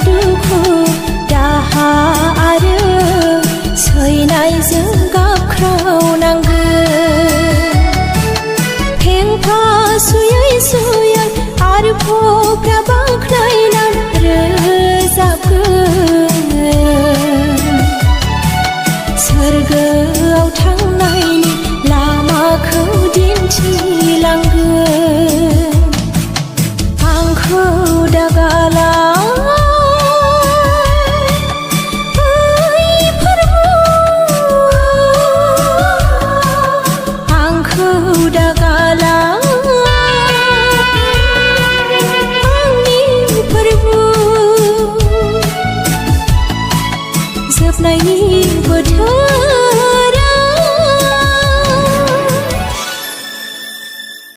दुखु दाहा आरो सैनायजों गाबख्रावनांगोन फेंफा सुयै सुयै आरो फग्रा बाख्नायनानै रोजाबगोन सोरगोआव थांनायनि लामाखौ दिन्थिलांगोन